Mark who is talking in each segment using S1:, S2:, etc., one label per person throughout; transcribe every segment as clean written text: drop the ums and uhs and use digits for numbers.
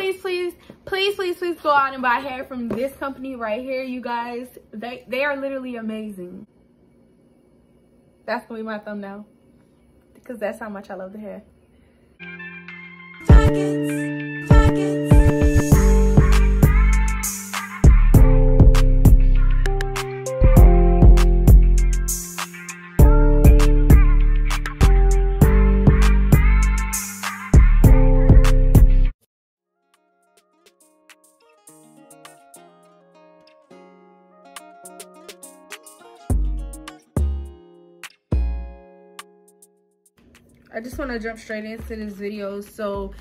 S1: please, please, please, please, please go out and buy hair from this company right here, you guys. They are literally amazing. That's gonna be my thumbnail because that's how much I love the hair. I just want to jump straight into this video. So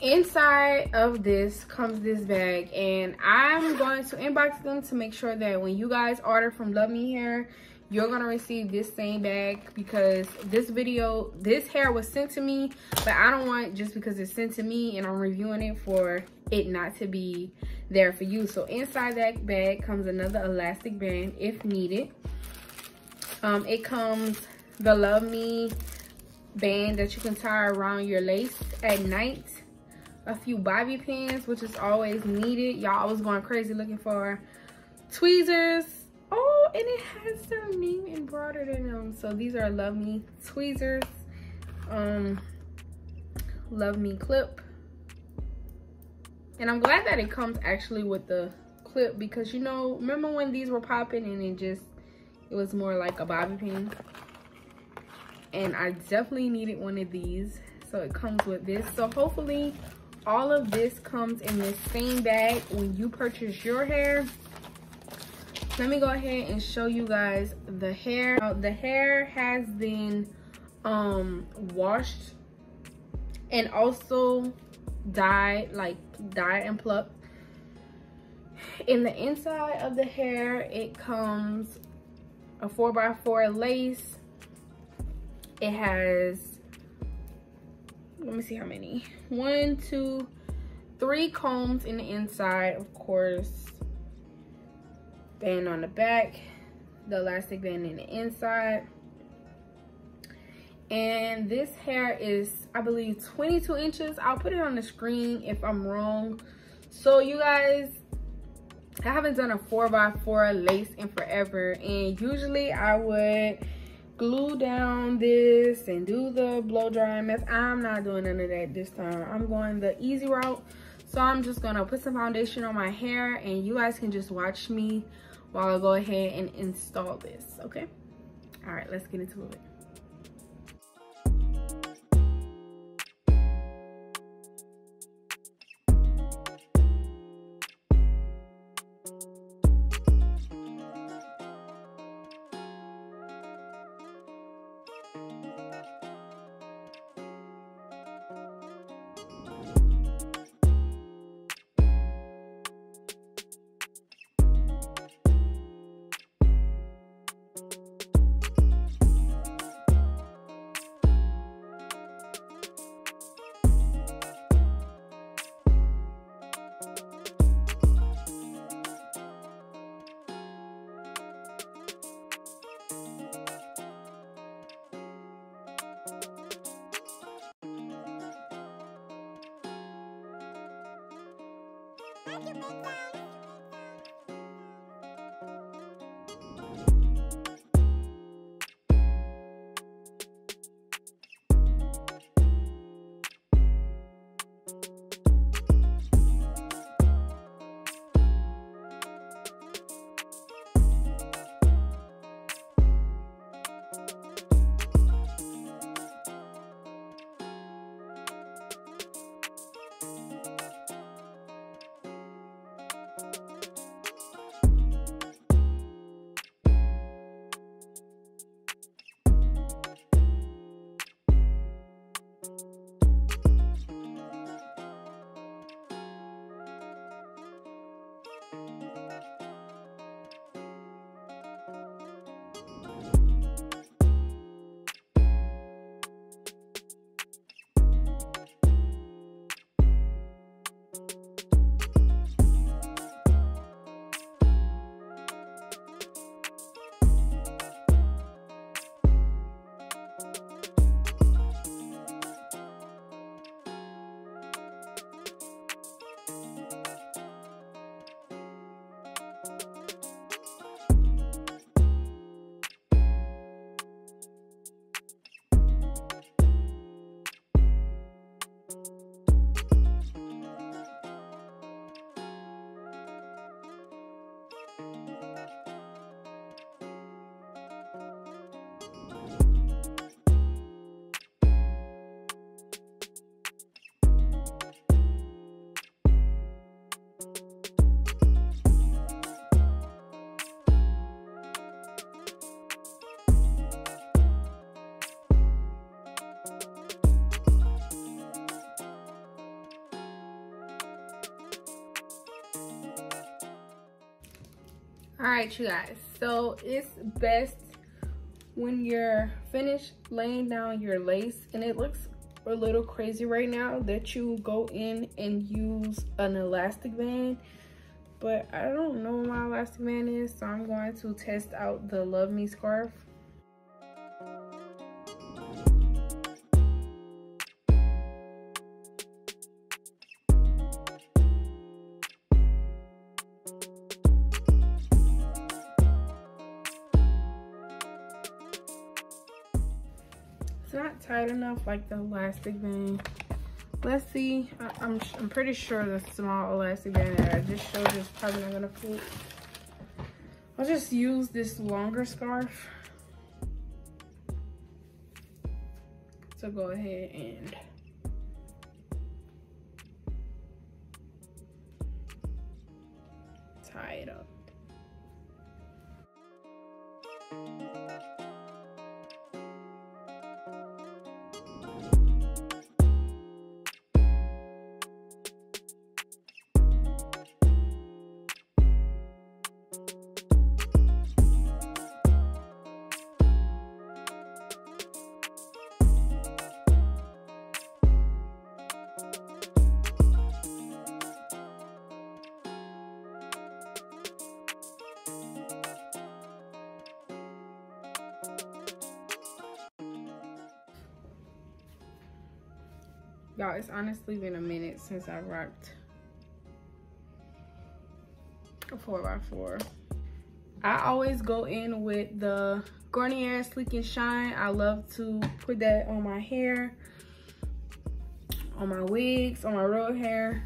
S1: inside of this comes this bag, and I'm going to inbox them to make sure that when you guys order from LUVME Hair, you're going to receive this same bag, because this hair was sent to me, but I don't want, just because it's sent to me and I'm reviewing it, for it not to be there for you. So inside that bag comes another elastic band if needed. It comes the LUVME band that you can tie around your lace at night, a few bobby pins, which is always needed. Y'all was going crazy looking for tweezers. Oh, and it has their name embroidered in them. So these are LUVME tweezers, LUVME clip, and I'm glad that it comes actually with the clip, because you know, remember when these were popping and it was more like a bobby pin, and I definitely needed one of these. So it comes with this. So hopefully all of this comes in this same bag when you purchase your hair. Let me go ahead and show you guys the hair. The hair has been washed and also dyed and plucked. In the inside of the hair, it comes a 4x4 lace. It has, let me see how many, 1, 2, 3 combs in the inside, of course, band on the back, the elastic band in the inside. And this hair is, I believe, 22 inches. I'll put it on the screen if I'm wrong. So you guys, I haven't done a 4x4 lace in forever, and usually I would glue down this and do the blow dry mess. I'm not doing none of that this time. I'm going the easy route. So I'm just gonna put some foundation on my hair, and you guys can just watch me while I go ahead and install this, okay? All right, let's get into it. All right, you guys, so it's best when you're finished laying down your lace and it looks a little crazy right now that you go in and use an elastic band, but I don't know what my elastic band is, so I'm going to test out the LUVME scarf. It's not tight enough like the elastic band. Let's see. I'm pretty sure the small elastic band that I just showed is probably not gonna fit. I'll just use this longer scarf to go ahead and tie it up. Y'all, it's honestly been a minute since I rocked a 4x4. I always go in with the Garnier Sleek and Shine. I love to put that on my hair, on my wigs, on my real hair.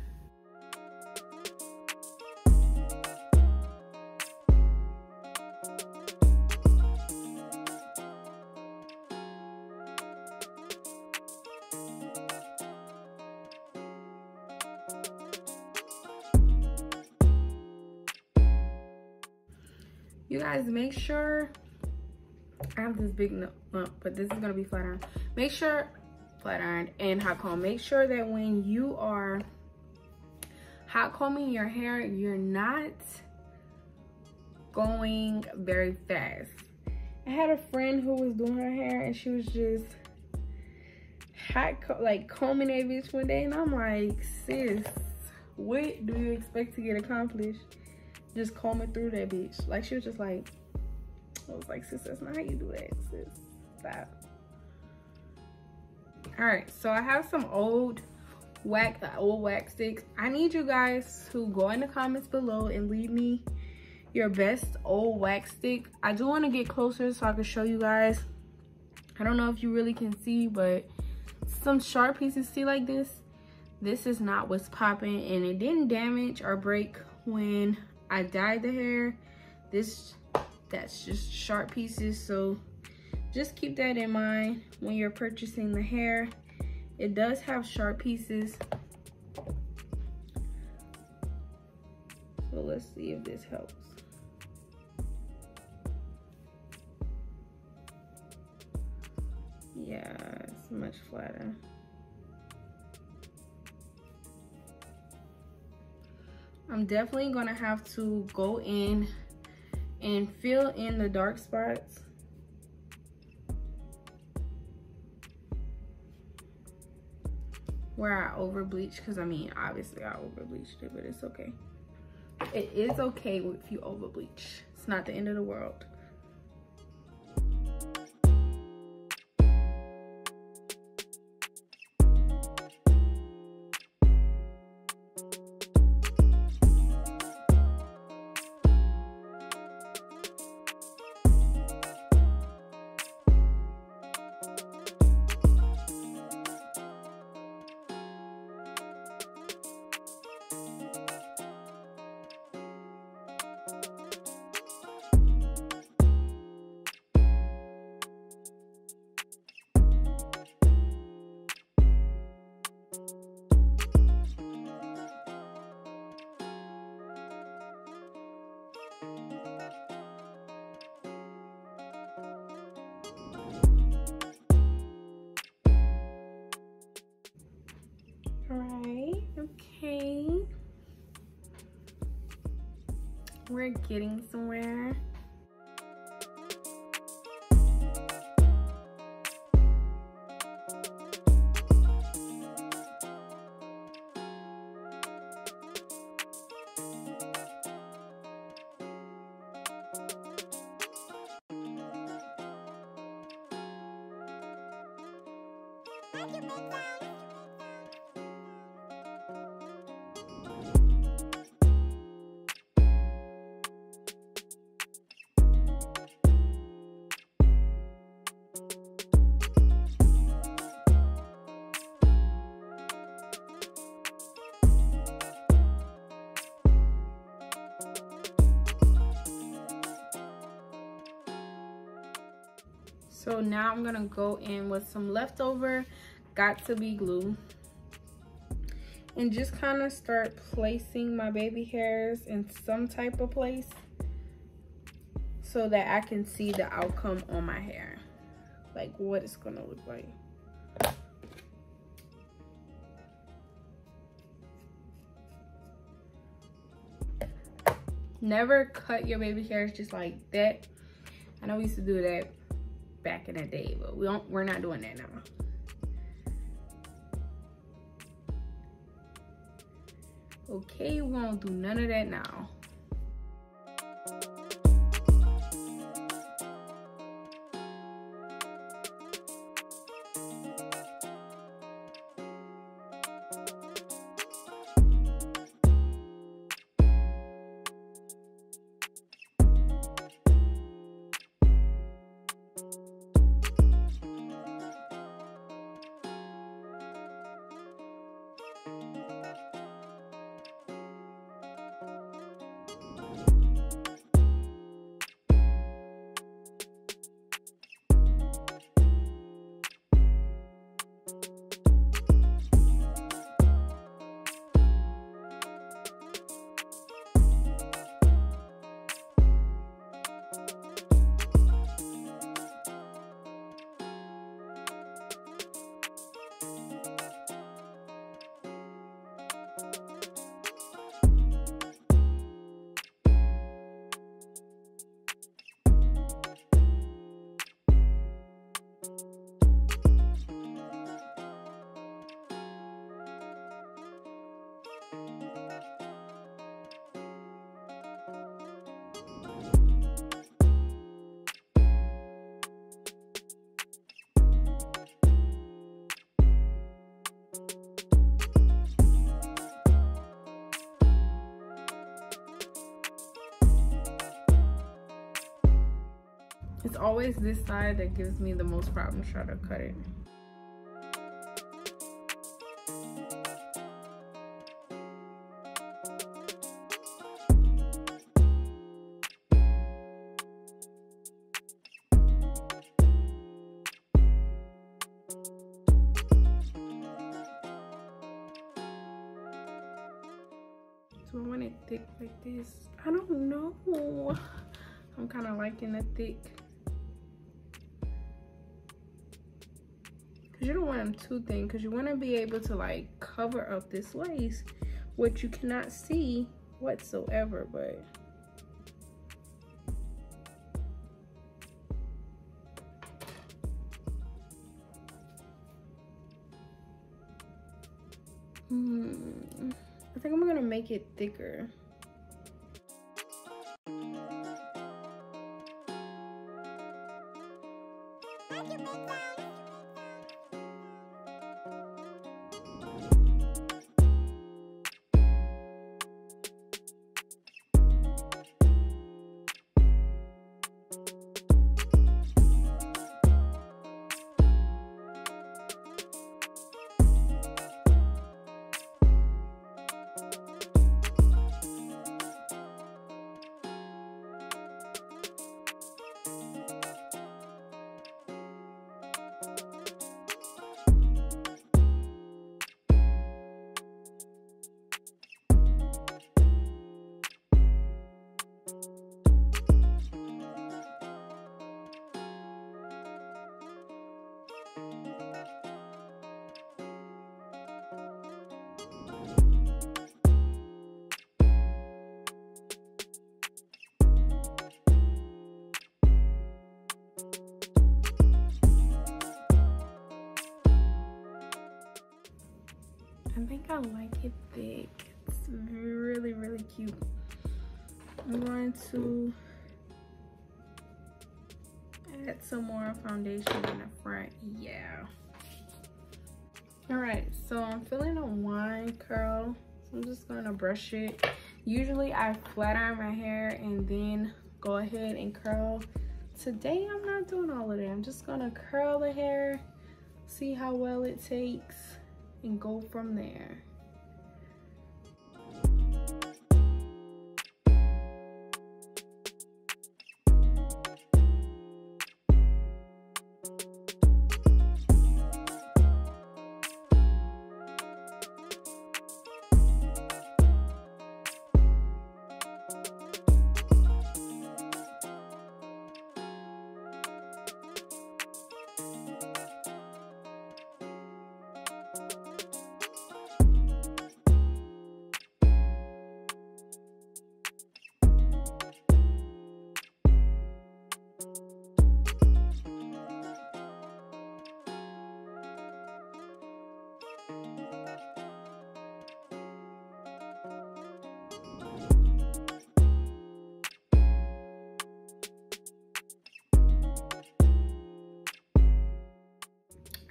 S1: You guys, make sure, I have this big lump, but this is gonna be flat iron. Make sure, flat iron and hot comb, make sure that when you are hot combing your hair, you're not going very fast. I had a friend who was doing her hair and she was just like combing that bitch one day, and I'm like, sis, what do you expect to get accomplished? Just combing through that bitch. Like, she was just like, I was like, sis, that's not how you do that, sis. Stop. All right, so I have some old wax sticks. I need you guys to go in the comments below and leave me your best old wax stick. I do want to get closer so I can show you guys. I don't know if you really can see, but some sharp pieces, see, like this is not what's popping, and it didn't damage or break when I dyed the hair. That's just sharp pieces, so just keep that in mind when you're purchasing the hair. It does have sharp pieces, so let's see if this helps. Yeah, it's much flatter. I'm definitely gonna have to go in and fill in the dark spots. Where I over bleach, because I mean, obviously I over bleached it, but it's okay. It is okay if you over bleach. It's not the end of the world. We're getting somewhere. So now I'm gonna go in with some leftover Got To Be glue and just kind of start placing my baby hairs in some type of place so that I can see the outcome on my hair, like what it's gonna look like. Never cut your baby hairs just like that. I know we used to do that back in the day, but we're not doing that now. Okay, we won't do none of that now. It's always this side that gives me the most problems trying to cut it. Do I want it thick like this? I don't know. I'm kind of liking the thick. Cause you don't want them too thin, cause you want to be able to like cover up this lace, which you cannot see whatsoever, but I think I'm gonna make it thicker. think I like it thick. It's really, really cute. I'm going to add some more foundation in the front. Yeah. All right, so I'm feeling a wine curl. So I'm just gonna brush it. Usually I flat iron my hair and then go ahead and curl. Today I'm not doing all of that. I'm just gonna curl the hair, see how well it takes, and go from there.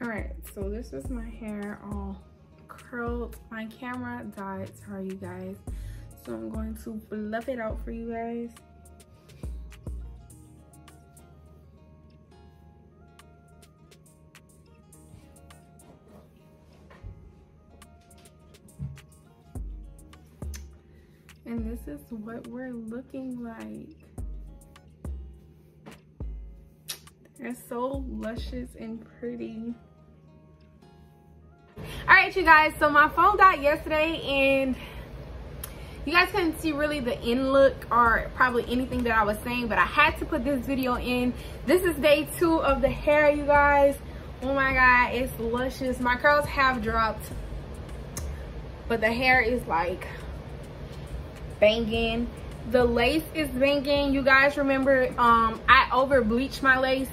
S1: All right, so this is my hair all curled. My camera died, sorry you guys. So I'm going to fluff it out for you guys. And this is what we're looking like. They're so luscious and pretty. All right, you guys, so my phone died yesterday and you guys couldn't see really the end look or probably anything that I was saying, but I had to put this video in. This is day 2 of the hair, you guys. Oh my God, it's luscious. My curls have dropped, but the hair is like banging. The lace is banging. You guys remember I over bleached my lace,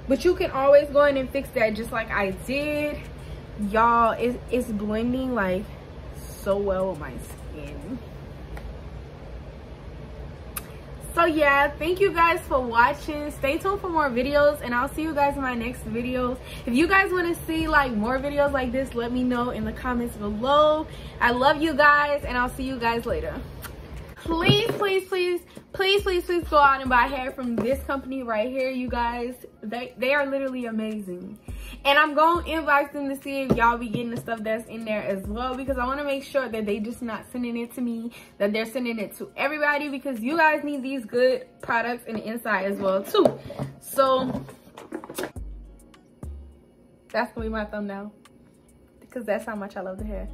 S1: but you can always go in and fix that just like I did. Y'all, it's blending like so well with my skin. So yeah, thank you guys for watching. Stay tuned for more videos and I'll see you guys in my next videos. If you guys want to see like more videos like this, let me know in the comments below. I love you guys and I'll see you guys later. Please, please, please, please, please, please go out and buy hair from this company right here, you guys. They are literally amazing. And I'm going to inbox them to see if y'all be getting the stuff that's in there as well, because I want to make sure that they just not sending it to me, that they're sending it to everybody, because you guys need these good products in the inside as well too. So that's going to be my thumbnail, because that's how much I love the hair.